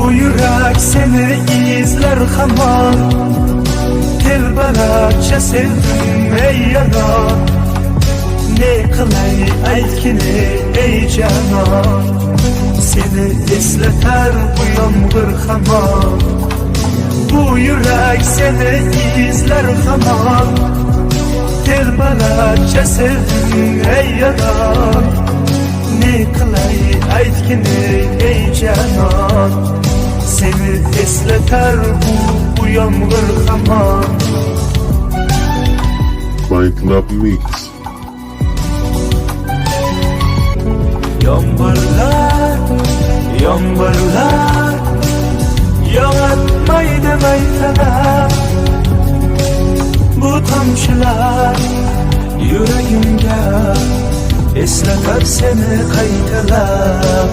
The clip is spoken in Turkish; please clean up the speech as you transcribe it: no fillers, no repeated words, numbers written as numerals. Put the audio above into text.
Bu yürek seni izler hamon, telbalarcha sevdim ey yaron. Ne qilay aytgini ey canon, seni eslatar bu yomg'ir hamon. Bu yürek seni izler hamon, telbalarcha sevdim ey yaron. Ne qilay aytgini ey canon, seni eslatar bu yomg'ir hamon. My Club Mix. Yomg'irlar, yomg'irlar yog'atmaydi maytalab. Bu tomchilar yuragimga eslatar seni qaytalab.